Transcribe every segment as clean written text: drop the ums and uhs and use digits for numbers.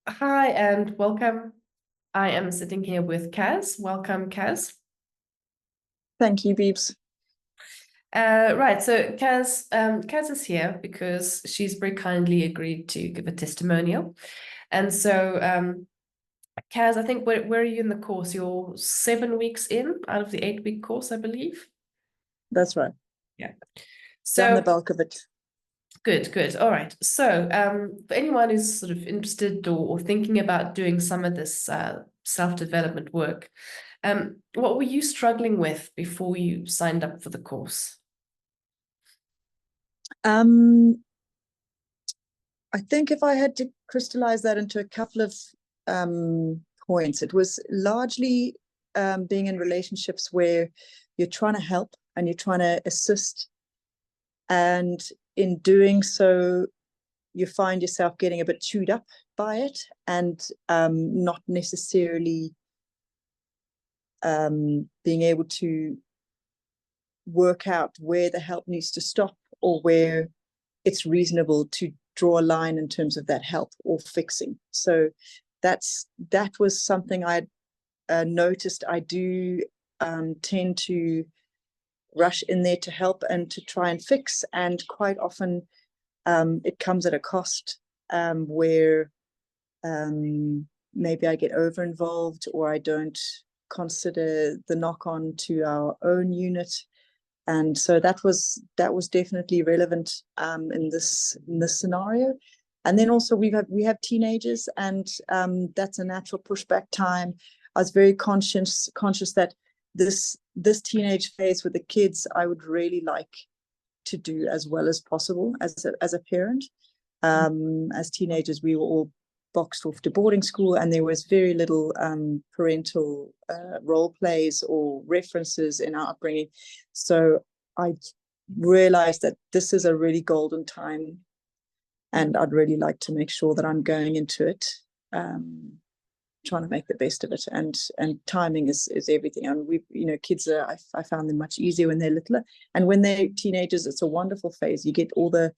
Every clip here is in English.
Hi and welcome. I am sitting here with Kaz. Welcome, Kaz. Thank you, Beebs. Right, so Kaz is here because she's very kindly agreed to give a testimonial. And so, Kaz, I think where are you in the course? You're 7 weeks in out of the 8-week course, I believe. That's right. Yeah. Done the So bulk of it. good. All right. So, for anyone who's sort of interested or thinking about doing some of this self-development work, what were you struggling with before you signed up for the course? Um, I think if I had to crystallize that into a couple of points, it was largely being in relationships where you're trying to help and you're trying to assist. And in doing so, you find yourself getting a bit chewed up by it and not necessarily being able to work out where the help needs to stop or where it's reasonable to draw a line in terms of that help or fixing. So that was something I noticed. I do tend to rush in there to help and to try and fix, and quite often it comes at a cost where maybe I get over involved or I don't consider the knock on to our own unit. And so that was definitely relevant in this scenario. And then also we have teenagers, and that's a natural pushback time. I was very conscious that this teenage phase with the kids, I would really like to do as well as possible as a parent. As teenagers, we were all boxed off to boarding school, and there was very little parental role plays or references in our upbringing. So I realized that this is a really golden time, and I'd really like to make sure that I'm going into it trying to make the best of it, and timing is everything. And we, kids are, I found them much easier when they're littler, and when they're teenagers, it's a wonderful phase. You get all the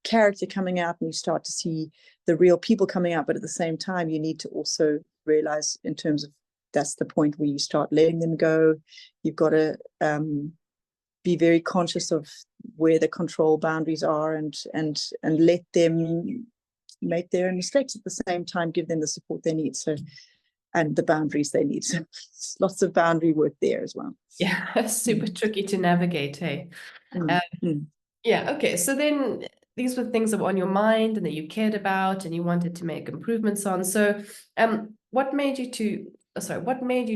character coming out and you start to see the real people coming out, but at the same time you need to also realize, in terms of, that's the point where you start letting them go. You've got to be very conscious of where the control boundaries are, and let them make their own mistakes, at the same time give them the support they need, so, and the boundaries they need. So lots of boundary work there as well. Yeah, super tricky to navigate, hey? Mm-hmm. Yeah, okay. So then these were things that were on your mind and that you cared about and you wanted to make improvements on. So what made you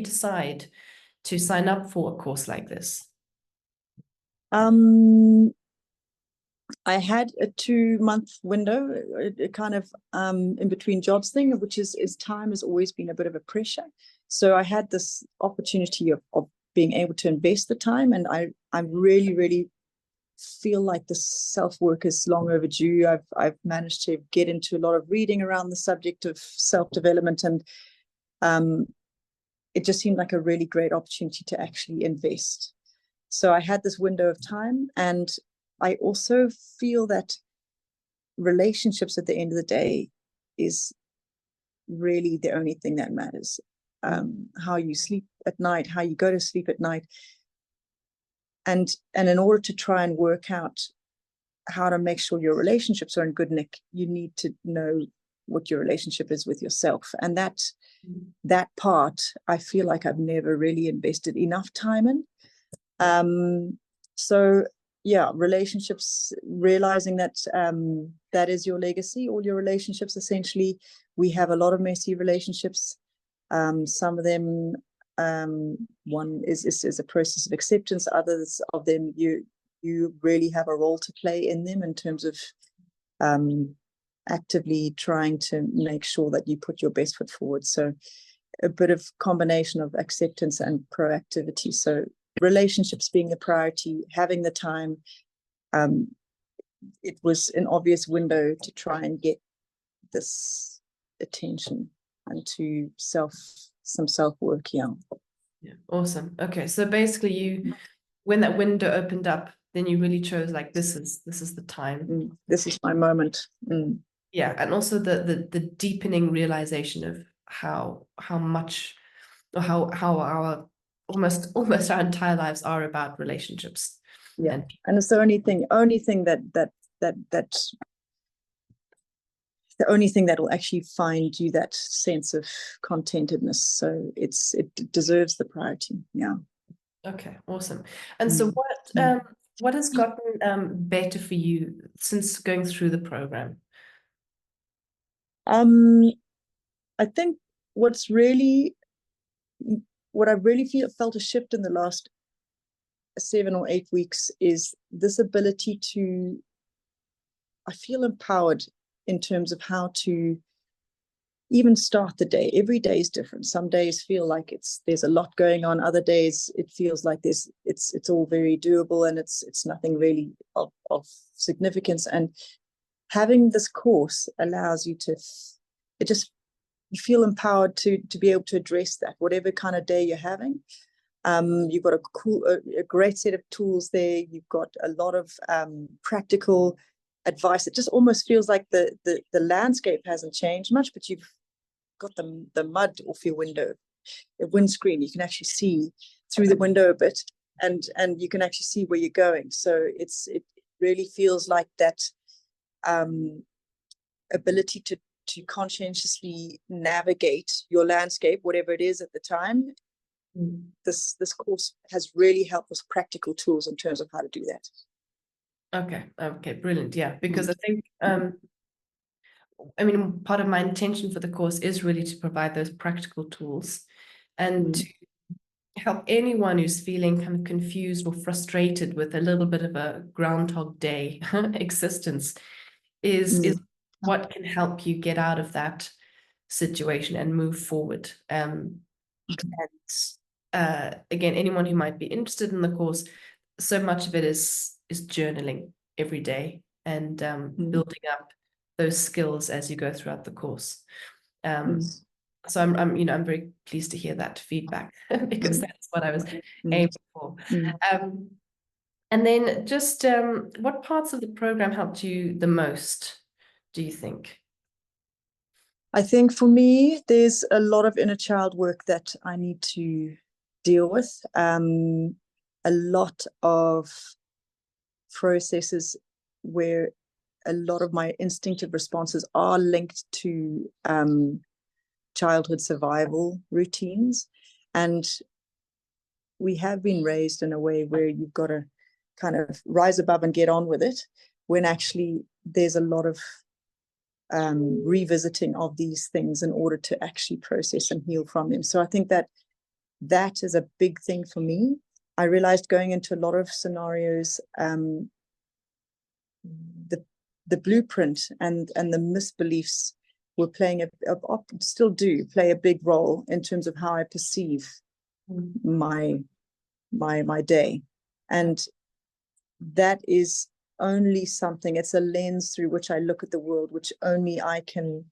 decide to sign up for a course like this? I had a 2-month window, a kind of in between jobs thing, which is time has always been a bit of a pressure. So I had this opportunity of being able to invest the time, and I really, really feel like the self-work is long overdue. I've managed to get into a lot of reading around the subject of self-development, and it just seemed like a really great opportunity to actually invest. So I had this window of time, and I also feel that relationships at the end of the day is really the only thing that matters. How you sleep at night, how you go to sleep at night. And in order to try and work out how to make sure your relationships are in good nick, you need to know what your relationship is with yourself. And that part, I feel like I've never really invested enough time in. So yeah, relationships, realizing that that is your legacy, all your relationships. Essentially, we have a lot of messy relationships. Some of them, one is a process of acceptance. Others of them, you really have a role to play in them, in terms of actively trying to make sure that you put your best foot forward. So a bit of combination of acceptance and proactivity. So relationships being the priority, having the time. It was an obvious window to try and get this attention and to some self-work. Yeah. Yeah, awesome. Okay, so basically when that window opened up, then you really chose like this is the time. This is my moment. Yeah, and also the deepening realization of how much, or how our almost our entire lives are about relationships. Yeah, And and it's the only thing the only thing that will actually find you that sense of contentedness. So it deserves the priority. Yeah. okay, awesome. And so what has gotten better for you since going through the program? Um, I think what's really what I really felt a shift in the last 7 or 8 weeks is this ability to, I feel empowered in terms of how to even start the day. Every day is different. Some days feel like there's a lot going on. Other days it feels like it's all very doable, and it's nothing really of significance. And having this course allows you to, it just, you feel empowered to be able to address that, whatever kind of day you're having. You've got a great set of tools there. You've got a lot of practical advice. It just almost feels like the landscape hasn't changed much, but you've got the mud off your windscreen. You can actually see through the window a bit, and you can actually see where you're going. So it really feels like that ability to conscientiously navigate your landscape, whatever it is at the time. This course has really helped with practical tools in terms of how to do that. Okay, brilliant. Yeah, because I think I mean, part of my intention for the course is really to provide those practical tools and to help anyone who's feeling kind of confused or frustrated with a little bit of a Groundhog Day existence is what can help you get out of that situation and move forward. And again, anyone who might be interested in the course, so much of it is journaling every day and building up those skills as you go throughout the course. So I'm very pleased to hear that feedback because that's what I was aiming for. And then just what parts of the program helped you the most, do you think? I think for me, there's a lot of inner child work that I need to deal with. A lot of processes where a lot of my instinctive responses are linked to childhood survival routines. And we have been raised in a way where you've got to kind of rise above and get on with it, when actually there's a lot of revisiting of these things in order to actually process and heal from them. So I think that is a big thing for me. I realized going into a lot of scenarios, the blueprint and the misbeliefs were playing still do play a big role in terms of how I perceive my day. And that is only something, it's a lens through which I look at the world, which only I can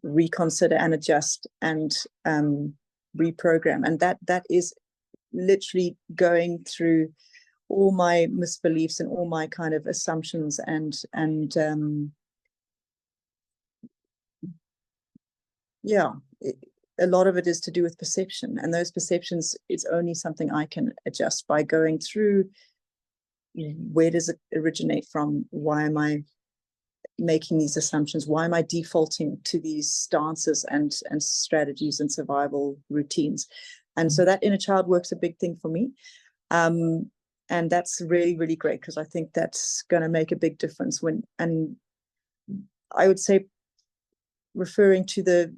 reconsider and adjust and reprogram. And that is literally going through all my misbeliefs and all my kind of assumptions and yeah, a lot of it is to do with perception, and those perceptions is only something I can adjust by going through where does it originate from, why am I making these assumptions, why am I defaulting to these stances and strategies and survival routines. And so that inner child work's a big thing for me. And that's really, really great, because I think that's going to make a big difference and I would say, referring to the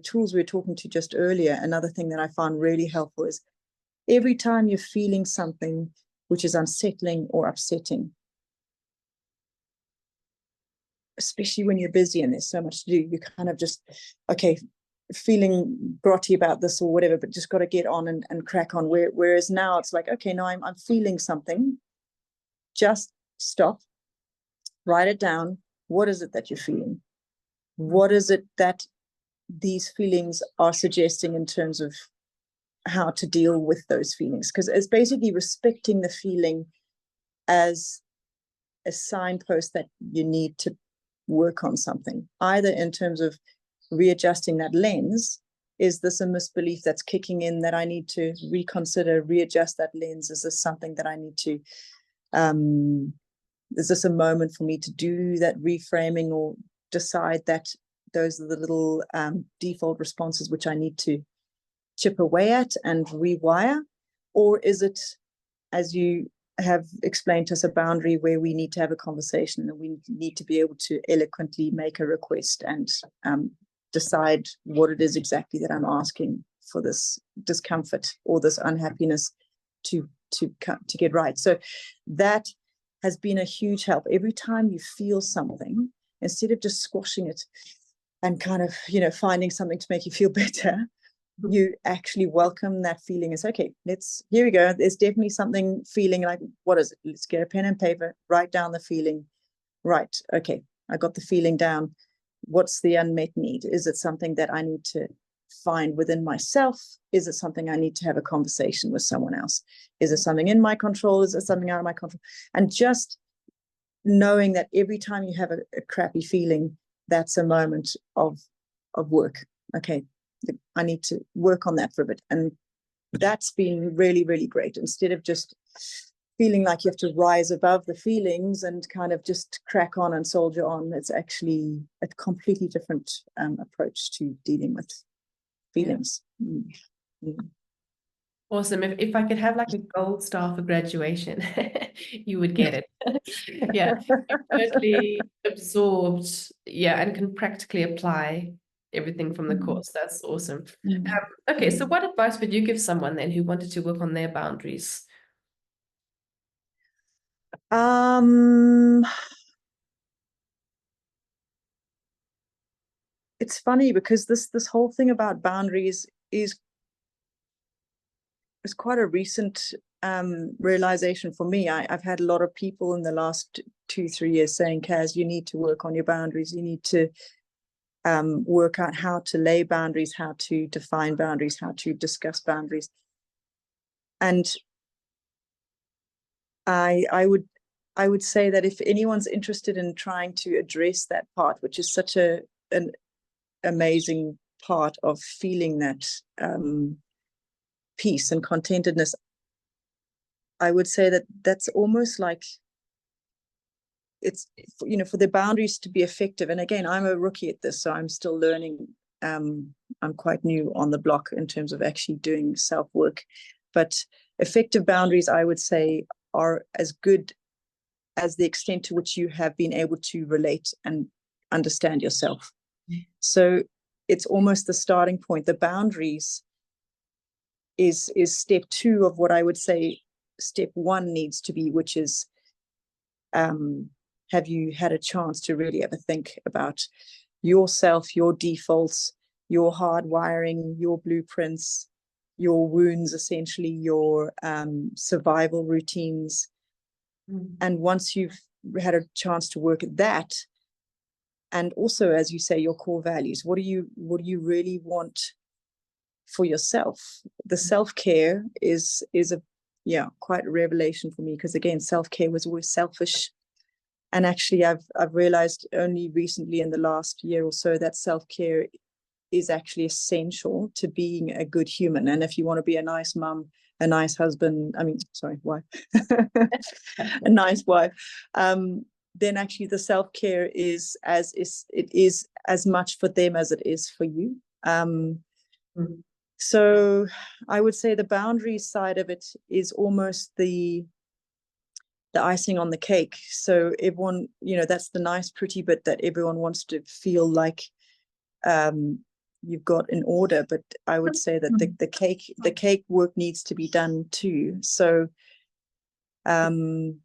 tools we were talking to just earlier, another thing that I found really helpful is every time you're feeling something which is unsettling or upsetting, especially when you're busy and there's so much to do, you kind of just, okay, feeling grotty about this or whatever, but just got to get on and crack on. Whereas now it's like, okay, now I'm feeling something. Just stop, write it down. What is it that you're feeling? What is it that these feelings are suggesting in terms of how to deal with those feelings? Because it's basically respecting the feeling as a signpost that you need to work on something, either in terms of readjusting that lens. Is this a misbelief that's kicking in that I need to reconsider, readjust that lens? Is this something that I need to, is this a moment for me to do that reframing, or decide that those are the little default responses which I need to chip away at and rewire? Or is it, as you have explained to us, a boundary where we need to have a conversation and we need to be able to eloquently make a request and decide what it is exactly that I'm asking for this discomfort or this unhappiness to get right. So that has been a huge help. Every time you feel something, instead of just squashing it and kind of, finding something to make you feel better, you actually welcome that feeling. It's okay, here we go. There's definitely something feeling like, what is it? Let's get a pen and paper, write down the feeling. Right, okay, I got the feeling down. What's the unmet need? Is it something that I need to find within myself? Is it something I need to have a conversation with someone else? Is it something in my control? Is it something out of my control? And just knowing that every time you have a crappy feeling, that's a moment of work. Okay, I need to work on that for a bit. And that's been really, really great. Instead of just feeling like you have to rise above the feelings and kind of just crack on and soldier on, it's actually a completely different approach to dealing with feelings. Yeah. Awesome. If I could have like a gold star for graduation, you would get it. Yeah, you've totally absorbed, and can practically apply everything from the course. That's awesome. Okay, so what advice would you give someone then who wanted to work on their boundaries? It's funny because this whole thing about boundaries is quite a recent realization for me. I've had a lot of people in the last 2-3 years saying, Kaz, you need to work on your boundaries. You need to work out how to lay boundaries, how to define boundaries, how to discuss boundaries. And I would say that if anyone's interested in trying to address that part, which is such an amazing part of feeling that peace and contentedness, I would say that that's almost like it's, for the boundaries to be effective. And again, I'm a rookie at this, so I'm still learning. I'm quite new on the block in terms of actually doing self-work. But effective boundaries, I would say, are as good as the extent to which you have been able to relate and understand yourself. So it's almost the starting point. The boundaries is step 2 of what I would say step 1 needs to be, which is, have you had a chance to really ever think about yourself, your defaults, your hardwiring, your blueprints, your wounds, essentially your survival routines. And once you've had a chance to work at that, and also, as you say, your core values, what do you really want for yourself? The self-care is a quite a revelation for me, because again, self-care was always selfish. And actually I've realized only recently in the last year or so that self-care is actually essential to being a good human. And if you want to be a nice mum, a nice husband, wife, a nice wife, then actually the self-care is as much for them as it is for you. So I would say the boundaries side of it is almost the icing on the cake. So everyone, that's the nice, pretty bit that everyone wants to feel like you've got in order. But I would say that the cake work needs to be done too. So the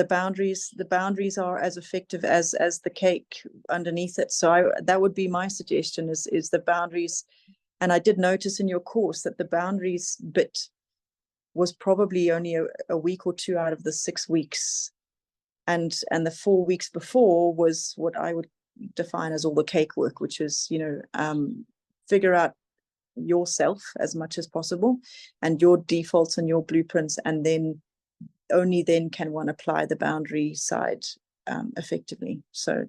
boundaries are as effective as the cake underneath it. So that would be my suggestion, is the boundaries. And I did notice in your course that the boundaries bit was probably only a week or 2 out of the 6 weeks. And the 4 weeks before was what I would define as all the cake work, which is, figure out yourself as much as possible and your defaults and your blueprints. And then only then can one apply the boundary side effectively. So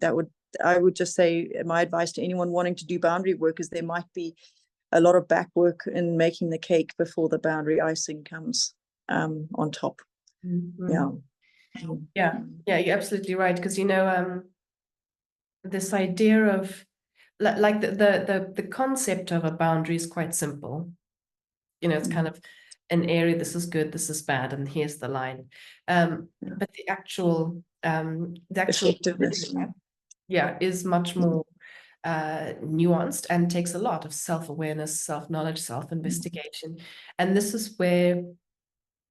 I would just say my advice to anyone wanting to do boundary work is there might be a lot of back work in making the cake before the boundary icing comes on top. Yeah. Yeah, you're absolutely right. Because, this idea of like the concept of a boundary is quite simple. It's kind of an area, this is good, this is bad, and here's the line. But the actual effectiveness, is much more nuanced and takes a lot of self-awareness, self-knowledge, self-investigation. And this is where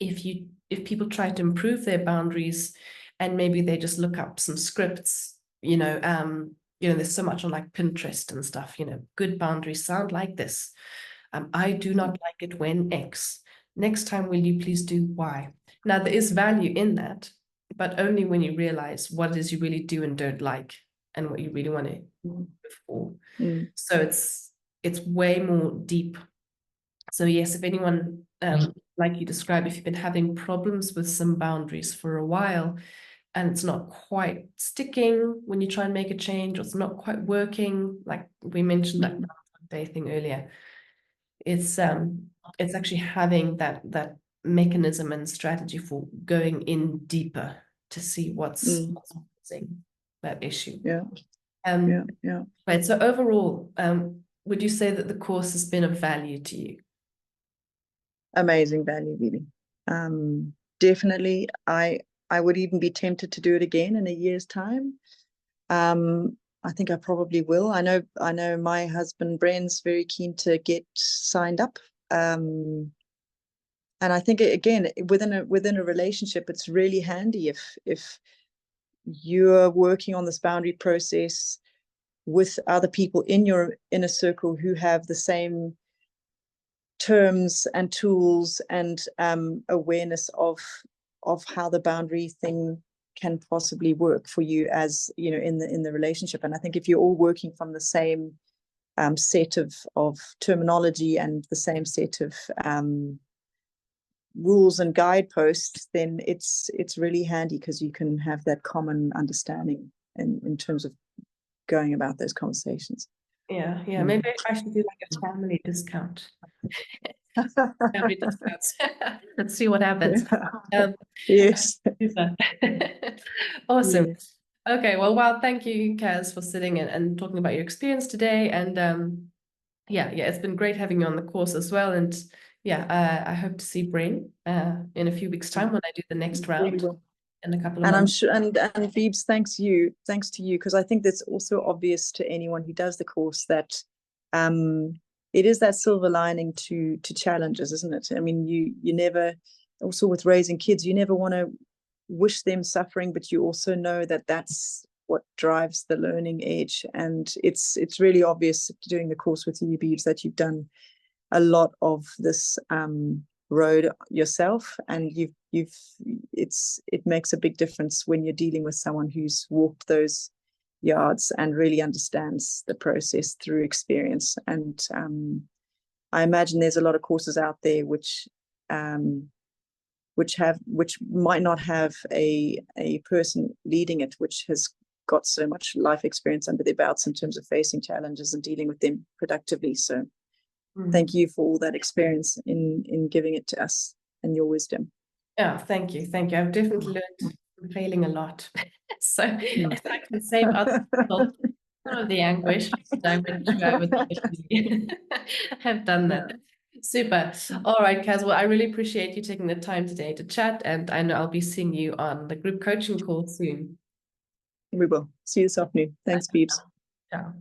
if people try to improve their boundaries and maybe they just look up some scripts, there's so much on like Pinterest and stuff, good boundaries sound like this. I do not like it when X. Next time, will you please do Y? Now, there is value in that, but only when you realize what it is you really do and don't like and what you really want to move for. So it's way more deep. So yes, if anyone, like you described, if you've been having problems with some boundaries for a while and it's not quite sticking when you try and make a change, or it's not quite working, like we mentioned that day thing earlier, it's actually having that mechanism and strategy for going in deeper to see what's causing that issue. Right. So overall, would you say that the course has been of value to you? Amazing value, really. Definitely. I would even be tempted to do it again in a year's time. I think I probably will. I know my husband Bren's very keen to get signed up. And I think again, within a relationship, it's really handy if you're working on this boundary process with other people in your inner circle who have the same terms and tools and awareness of how the boundary thing can possibly work for you, as in the relationship. And I think if you're all working from the same set of terminology and the same set of rules and guideposts, then it's really handy because you can have that common understanding in terms of going about those conversations. Yeah. Maybe I should do like a family discount. Family discounts. Let's see what happens. Yes. Awesome. Yes. Okay. Well, wow. Thank you, Kaz, for sitting and talking about your experience today. And it's been great having you on the course as well. And I hope to see Bren in a few weeks' time when I do the next round in a couple of months. I'm sure, and Beebs, thanks to you, because I think that's also obvious to anyone who does the course that it is that silver lining to challenges, isn't it? I mean, you never, also with raising kids, you never want to wish them suffering, but you also know that that's what drives the learning edge. And it's really obvious doing the course with you, Beebs, that you've done a lot of this road yourself, and it makes a big difference when you're dealing with someone who's walked those yards and really understands the process through experience. And I imagine there's a lot of courses out there which might not have a person leading it which has got so much life experience under their belts in terms of facing challenges and dealing with them productively. So thank you for all that experience in giving it to us and your wisdom. Yeah, thank you. I've definitely learned from failing a lot. So if I can save other people some of the anguish that I went through, I would have done that. Super. All right, Kaz. Well, I really appreciate you taking the time today to chat, and I know I'll be seeing you on the group coaching call soon. We will. See you this afternoon. Thanks, Beebs. Ciao.